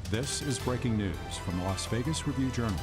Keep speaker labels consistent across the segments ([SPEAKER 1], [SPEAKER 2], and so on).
[SPEAKER 1] This is breaking news from the Las Vegas Review-Journal,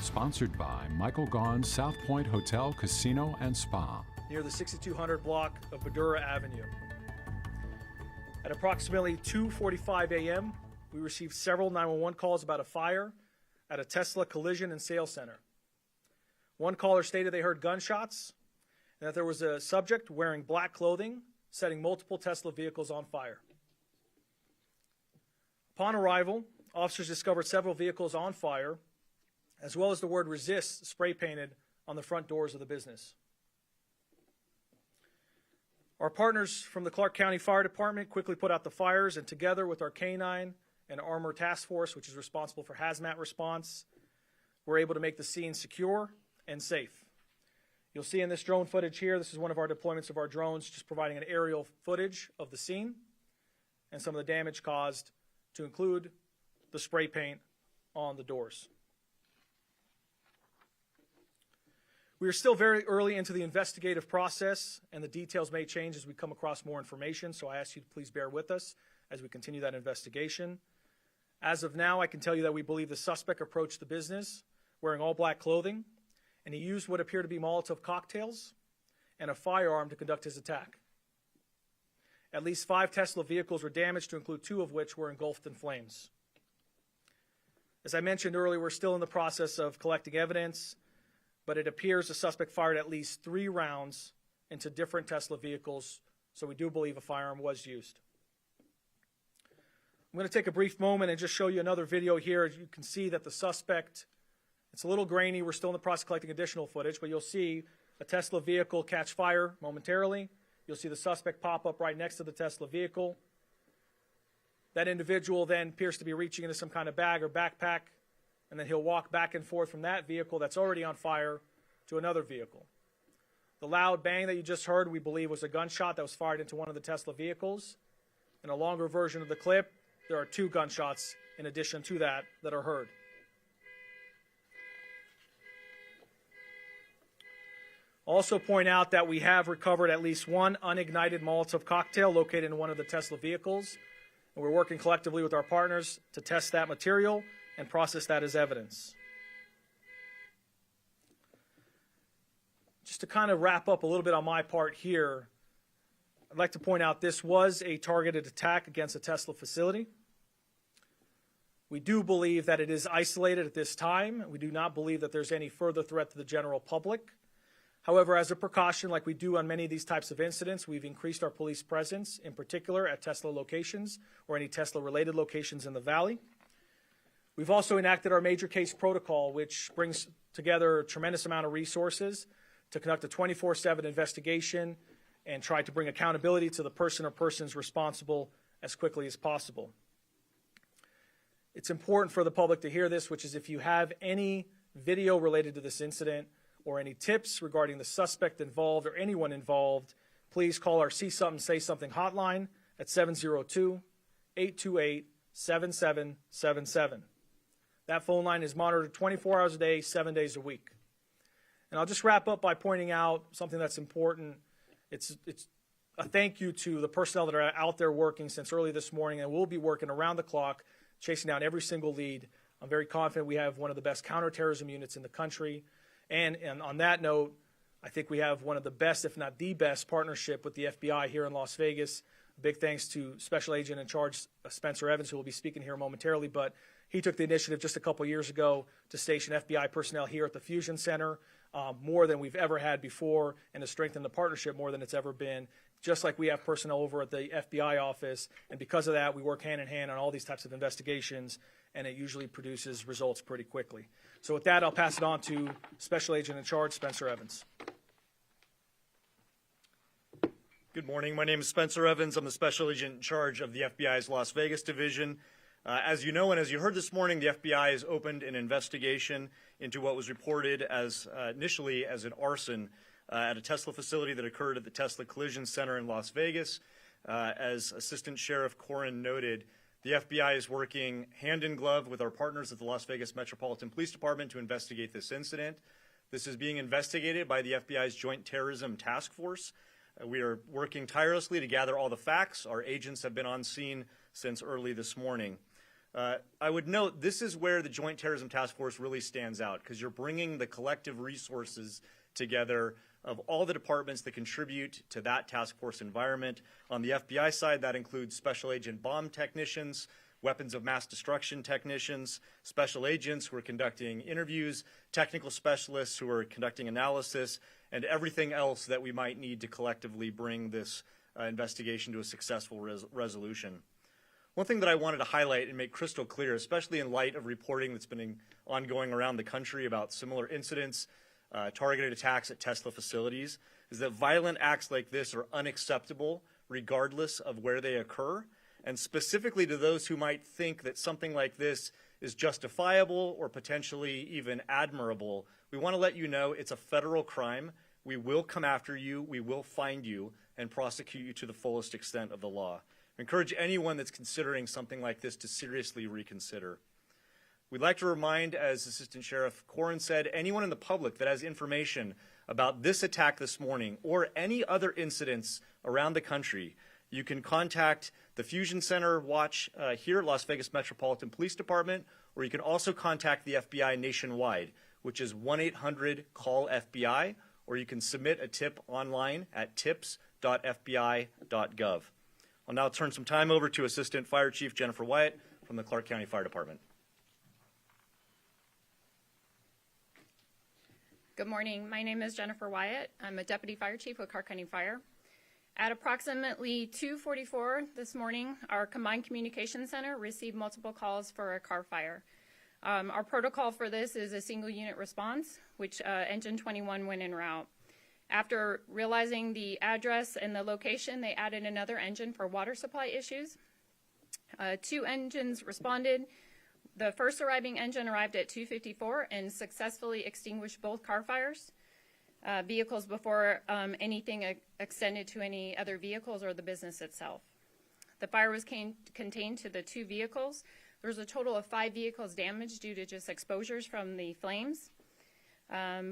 [SPEAKER 1] sponsored by Michael Gaughan's South Point Hotel, Casino, and Spa.
[SPEAKER 2] Near the 6200 block of Badura Avenue. At approximately 2:45 a.m., we received several 911 calls about a fire at a Tesla collision and sales center. One caller stated they heard gunshots and that there was a subject wearing black clothing setting multiple Tesla vehicles on fire. Upon arrival, officers discovered several vehicles on fire, as well as the word "resist" spray painted on the front doors of the business. Our partners from the Clark County Fire Department quickly put out the fires, and together with our K-9 and Armor Task Force, which is responsible for hazmat response, we're able to make the scene secure and safe. You'll see in this drone footage here, this is one of our deployments of our drones, just providing an aerial footage of the scene and some of the damage caused, to include the spray paint on the doors. We are still very early into the investigative process, and the details may change as we come across more information, so I ask you to please bear with us as we continue that investigation. As of now, I can tell you that we believe the suspect approached the business wearing all black clothing, and he used what appear to be Molotov cocktails and a firearm to conduct his attack. At least 5 Tesla vehicles were damaged, to include 2 of which were engulfed in flames. As I mentioned earlier, we're still in the process of collecting evidence, but it appears the suspect fired at least 3 rounds into different Tesla vehicles, so we do believe a firearm was used. I'm going to take a brief moment and just show you another video here. As you can see that the suspect, it's a little grainy. We're still in the process of collecting additional footage, but you'll see a Tesla vehicle catch fire momentarily. You'll see the suspect pop up right next to the Tesla vehicle. That individual then appears to be reaching into some kind of bag or backpack, and then he'll walk back and forth from that vehicle that's already on fire to another vehicle. The loud bang that you just heard, we believe, was a gunshot that was fired into one of the Tesla vehicles. In a longer version of the clip, there are 2 gunshots in addition to that are heard. Also point out that we have recovered at least 1 unignited Molotov cocktail located in one of the Tesla vehicles, and we're working collectively with our partners to test that material and process that as evidence. Just to kind of wrap up a little bit on my part here, I'd like to point out this was a targeted attack against a Tesla facility. We do believe that it is isolated at this time. We do not believe that there's any further threat to the general public. However, as a precaution, like we do on many of these types of incidents, we've increased our police presence, in particular at Tesla locations or any Tesla-related locations in the Valley. We've also enacted our major case protocol, which brings together a tremendous amount of resources to conduct a 24/7 investigation and try to bring accountability to the person or persons responsible as quickly as possible. It's important for the public to hear this, which is if you have any video related to this incident or any tips regarding the suspect involved or anyone involved, please call our See Something, Say Something hotline at 702-828-7777. That phone line is monitored 24 hours a day, 7 days a week. And I'll just wrap up by pointing out something that's important. It's a thank you to the personnel that are out there working since early this morning, and we'll be working around the clock, chasing down every single lead. I'm very confident we have one of the best counterterrorism units in the country. And on that note, I think we have one of the best, if not the best, partnership with the FBI here in Las Vegas. Big thanks to Special Agent in Charge Spencer Evans, who will be speaking here momentarily. But he took the initiative just a couple years ago to station FBI personnel here at the Fusion Center, more than we've ever had before, and to strengthen the partnership more than it's ever been, just like we have personnel over at the FBI office. And because of that, we work hand in hand on all these types of investigations, and it usually produces results pretty quickly. So with that, I'll pass it on to Special Agent in Charge, Spencer Evans.
[SPEAKER 3] Good morning. My name is Spencer Evans. I'm the Special Agent in Charge of the FBI's Las Vegas Division. As you know, and as you heard this morning, the FBI has opened an investigation into what was reported as initially as an arson at a Tesla facility that occurred at the Tesla Collision Center in Las Vegas. As Assistant Sheriff Corin noted, the FBI is working hand in glove with our partners at the Las Vegas Metropolitan Police Department to investigate this incident. This is being investigated by the FBI's Joint Terrorism Task Force. We are working tirelessly to gather all the facts. Our agents have been on scene since early this morning. I would note this is where the Joint Terrorism Task Force really stands out, because you're bringing the collective resources together of all the departments that contribute to that task force environment. On the FBI side, that includes special agent bomb technicians, weapons of mass destruction technicians, special agents who are conducting interviews, technical specialists who are conducting analysis, and everything else that we might need to collectively bring this investigation to a successful resolution. One thing that I wanted to highlight and make crystal clear, especially in light of reporting that's been ongoing around the country about similar incidents, targeted attacks at Tesla facilities, is that violent acts like this are unacceptable regardless of where they occur. And specifically to those who might think that something like this is justifiable or potentially even admirable, we want to let you know it's a federal crime. We will come after you, we will find you, and prosecute you to the fullest extent of the law. I encourage anyone that's considering something like this to seriously reconsider. We'd like to remind, as Assistant Sheriff Corrin said, anyone in the public that has information about this attack this morning or any other incidents around the country, you can contact the Fusion Center Watch here at Las Vegas Metropolitan Police Department, or you can also contact the FBI nationwide, which is 1-800-CALL-FBI, or you can submit a tip online at tips.fbi.gov. I'll now turn some time over to Assistant Fire Chief Jennifer Wyatt from the Clark County Fire Department.
[SPEAKER 4] Good morning. My name is Jennifer Wyatt. I'm a Deputy Fire Chief with Clark County Fire. At approximately 2:44 this morning, our Combined Communications Center received multiple calls for a car fire. Our protocol for this is a single unit response, which Engine 21 went en route. After realizing the address and the location, they added another engine for water supply issues. 2 engines responded. The first arriving engine arrived at 2:54 and successfully extinguished both car fires. Vehicles before anything extended to any other vehicles or the business itself. The fire was contained to the 2 vehicles. There was a total of 5 vehicles damaged due to just exposures from the flames.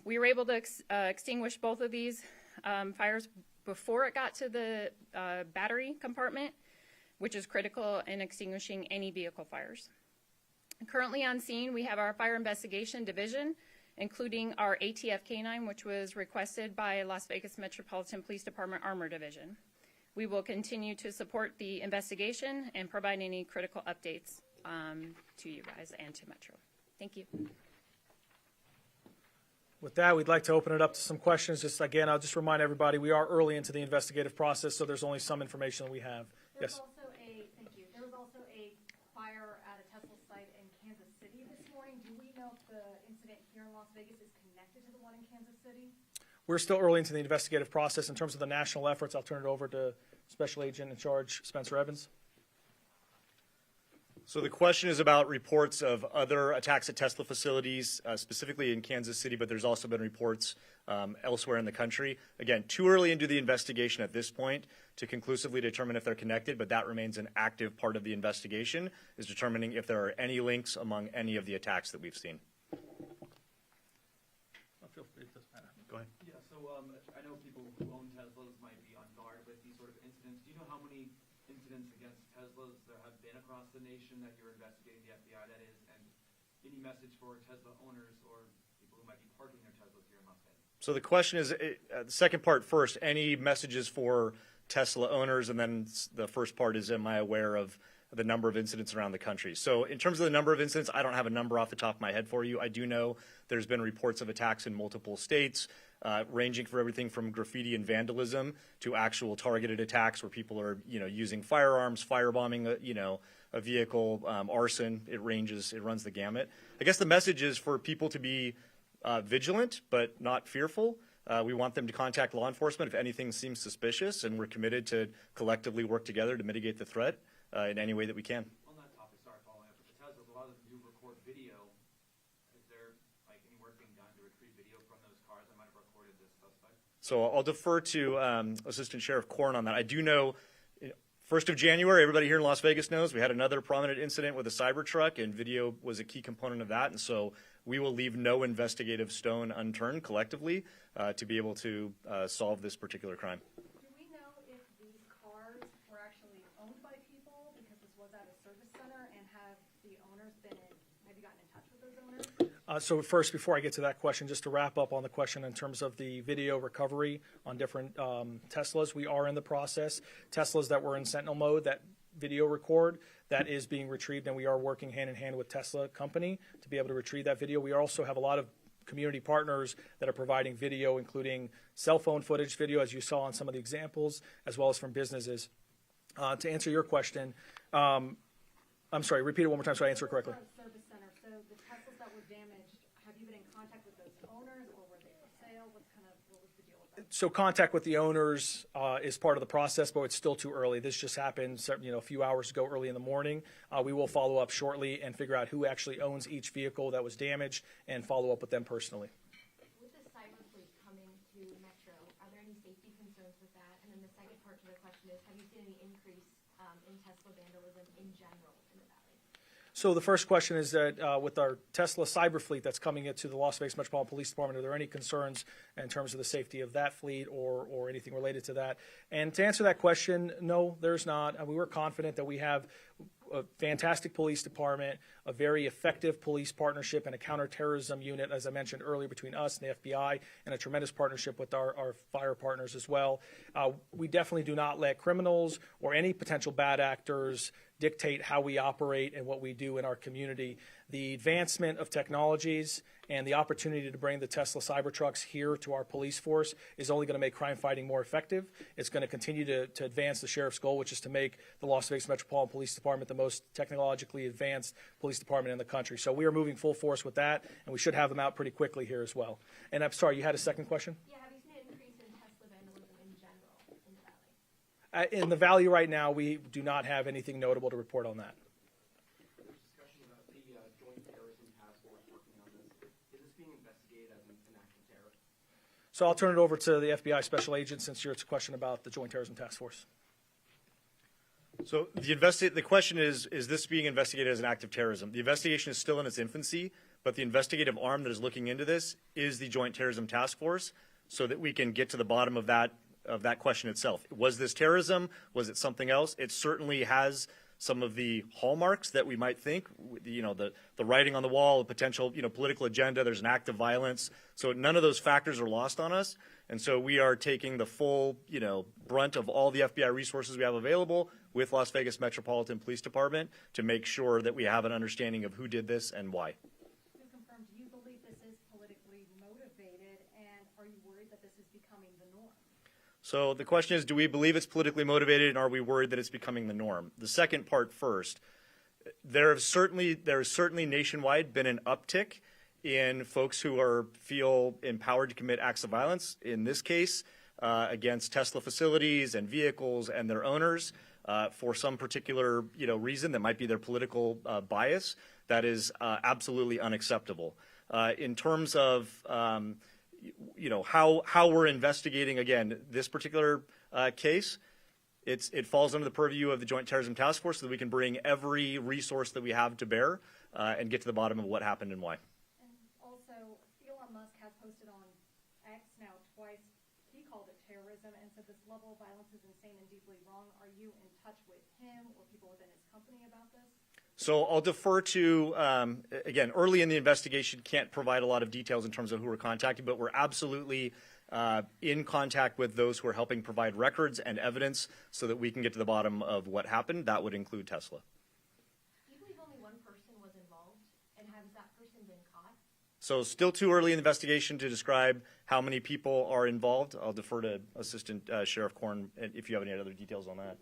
[SPEAKER 4] We were able to extinguish both of these fires before it got to the battery compartment, which is critical in extinguishing any vehicle fires. Currently on scene, we have our Fire Investigation Division, including our ATF K-9, which was requested by Las Vegas Metropolitan Police Department Armor Division. We will continue to support the investigation and provide any critical updates to you guys and to Metro. Thank you.
[SPEAKER 2] With that, we'd like to open it up to some questions. Just again, I'll just remind everybody, we are early into the investigative process, so there's only some information that we have. Yes?
[SPEAKER 5] There was also a fire at a Tesla site in Kansas City this morning. Do we know if the incident here in Las Vegas is connected to the one in Kansas City?
[SPEAKER 2] We're still early into the investigative process. In terms of the national efforts, I'll turn it over to Special Agent in Charge Spencer Evans.
[SPEAKER 3] So the question is about reports of other attacks at Tesla facilities, specifically in Kansas City, but there's also been reports elsewhere in the country. Again, too early into the investigation at this point to conclusively determine if they're connected, but that remains an active part of the investigation, is determining if there are any links among any of the attacks that we've seen.
[SPEAKER 2] Feel free, it doesn't matter.
[SPEAKER 3] Go ahead.
[SPEAKER 6] Yeah, so I know people who own Teslas might be on guard with these sort of incidents. Do you know how many incidents against Teslas there have been across the nation that you're investigating, the FBI that is, and any message for Tesla owners or people who might be parking their Teslas here in Las Vegas?
[SPEAKER 3] So the question is, the second part first, any messages for Tesla owners, and then the first part is, am I aware of the number of incidents around the country? So in terms of the number of incidents, I don't have a number off the top of my head for you. I do know there's been reports of attacks in multiple states, ranging for everything from graffiti and vandalism to actual targeted attacks where people are, using firearms, firebombing, a vehicle, arson. It runs the gamut. I guess the message is for people to be vigilant but not fearful. We want them to contact law enforcement if anything seems suspicious, and we're committed to collectively work together to mitigate the threat in any way that we can.
[SPEAKER 6] On that topic, sorry, following up with the Teslas, a lot of them do record video. Is there any work being done to retrieve video from those cars that might have recorded this suspect?
[SPEAKER 3] So I'll defer to Assistant Sheriff Corrin on that. I do know 1st of January, everybody here in Las Vegas knows, we had another prominent incident with a Cybertruck, and video was a key component of that. And so we will leave no investigative stone unturned collectively to be able to solve this particular crime.
[SPEAKER 5] Do we know if these cars were actually owned by people because this was at a service center, and have the
[SPEAKER 2] So first, before I get to that question, just to wrap up on the question in terms of the video recovery on different Teslas, we are in the process. Teslas that were in Sentinel mode, that video record, that is being retrieved, and we are working hand in hand with Tesla company to be able to retrieve that video. We also have a lot of community partners that are providing video, including cell phone footage video, as you saw in some of the examples, as well as from businesses. To answer your question, I'm sorry, repeat it one more time so I answer it correctly.
[SPEAKER 5] Service center. So the Teslas that were damaged, have you been in contact with those owners, or were they for sale? What was the deal with that?
[SPEAKER 2] So contact with the owners is part of the process, but it's still too early. This just happened, a few hours ago, early in the morning. We will follow up shortly and figure out who actually owns each vehicle that was damaged and follow up with them personally.
[SPEAKER 7] With the cyber fleet coming to Metro, are there any safety concerns with that? And then the second part to the question is, have you seen any increase in Tesla vandalism in general in the valley?
[SPEAKER 2] So the first question is that with our Tesla cyber fleet that's coming into the Las Vegas Metropolitan Police Department, are there any concerns in terms of the safety of that fleet or anything related to that? And to answer that question, no, there's not. We were confident that we have a fantastic police department, a very effective police partnership, and a counterterrorism unit, as I mentioned earlier, between us and the FBI, and a tremendous partnership with our fire partners as well. We definitely do not let criminals or any potential bad actors dictate how we operate and what we do in our community. The advancement of technologies and the opportunity to bring the Tesla Cybertrucks here to our police force is only going to make crime fighting more effective. It's going to continue to advance the sheriff's goal, which is to make the Las Vegas Metropolitan Police Department the most technologically advanced police department in the country. So we are moving full force with that, and we should have them out pretty quickly here as well. And I'm sorry, you had a second question?
[SPEAKER 7] Yeah, have you seen an increase in Tesla vandalism in general in the valley?
[SPEAKER 2] In the valley right now, we do not have anything notable to report on that.
[SPEAKER 8] Discussion about the Joint Terrorism Task Force working on this. Is this being investigated as an act of terror?
[SPEAKER 2] So I'll turn it over to the FBI Special Agent since it's a question about the Joint Terrorism Task Force.
[SPEAKER 3] So the question is this being investigated as an act of terrorism? The investigation is still in its infancy, but the investigative arm that is looking into this is the Joint Terrorism Task Force, so that we can get to the bottom of that question itself. Was this terrorism? Was it something else? It certainly has some of the hallmarks that we might think, the writing on the wall, a potential, political agenda, there's an act of violence. So none of those factors are lost on us. And so we are taking the full, brunt of all the FBI resources we have available with Las Vegas Metropolitan Police Department to make sure that we have an understanding of who did this and why.
[SPEAKER 5] To confirm, do you believe this is politically motivated, and are you worried that this is becoming the norm?
[SPEAKER 3] So the question is, do we believe it's politically motivated, and are we worried that it's becoming the norm? The second part first. There has certainly nationwide been an uptick in folks who feel empowered to commit acts of violence, in this case against Tesla facilities and vehicles and their owners for some particular reason that might be their political bias. That is absolutely unacceptable. In terms of how we're investigating, again, this particular case, it falls under the purview of the Joint Terrorism Task Force so that we can bring every resource that we have to bear and get to the bottom of what happened and why.
[SPEAKER 5] And also, Elon Musk has posted on X now twice. He called it terrorism and said this level of violence is insane and deeply wrong. Are you in touch with him or people within his company about this?
[SPEAKER 3] So I'll defer to, again, early in the investigation, can't provide a lot of details in terms of who we're contacting, but we're absolutely in contact with those who are helping provide records and evidence so that we can get to the bottom of what happened. That would include Tesla.
[SPEAKER 7] Do you believe only one person was involved, and has that person been caught?
[SPEAKER 3] So still too early in the investigation to describe how many people are involved. I'll defer to Assistant Sheriff Korn if you have any other details on that.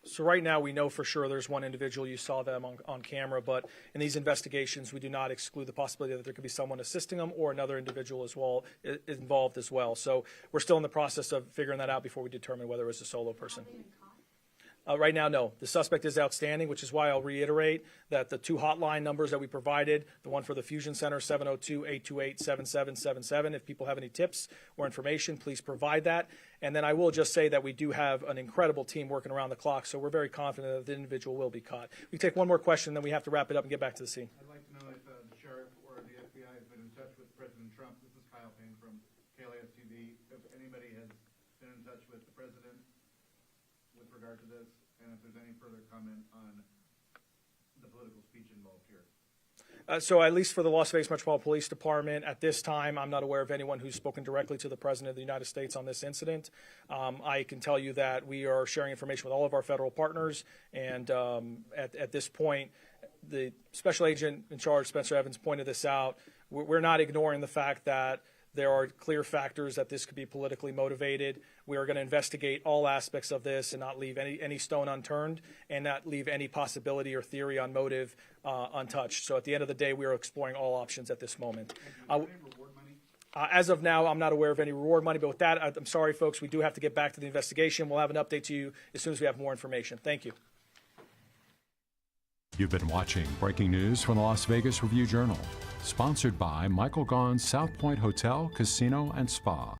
[SPEAKER 2] So right now we know for sure there's one individual. You saw them on camera, but in these investigations we do not exclude the possibility that there could be someone assisting them or another individual as well involved as well. So we're still in the process of figuring that out before we determine whether it was a solo person.
[SPEAKER 7] Have they been caught?
[SPEAKER 2] Right now, no. The suspect is outstanding, which is why I'll reiterate that the two hotline numbers that we provided, the one for the Fusion Center, 702-828-7777. If people have any tips or information, please provide that. And then I will just say that we do have an incredible team working around the clock, so we're very confident that the individual will be caught. We take one more question, then we have to wrap it up and get back to the scene.
[SPEAKER 9] I'd like to know if the sheriff or the FBI has been in touch with President Trump. This is Kyle Payne from KLAS TV. If anybody has been in touch with the president with regard to this, and if there's any further comment on the political speech involved here.
[SPEAKER 2] So at least for the Las Vegas Metropolitan Police Department, at this time, I'm not aware of anyone who's spoken directly to the President of the United States on this incident. I can tell you that we are sharing information with all of our federal partners, and at this point, the Special Agent in charge, Spencer Evans, pointed this out. We're not ignoring the fact that there are clear factors that this could be politically motivated. We are going to investigate all aspects of this and not leave any stone unturned and not leave any possibility or theory on motive untouched. So at the end of the day, we are exploring all options at this moment. As of now, I'm not aware of any reward money, but with that, I'm sorry, folks, we do have to get back to the investigation. We'll have an update to you as soon as we have more information. Thank you.
[SPEAKER 1] You've been watching breaking news from the Las Vegas Review-Journal, sponsored by Michael Gaughan's South Point Hotel, Casino, and Spa.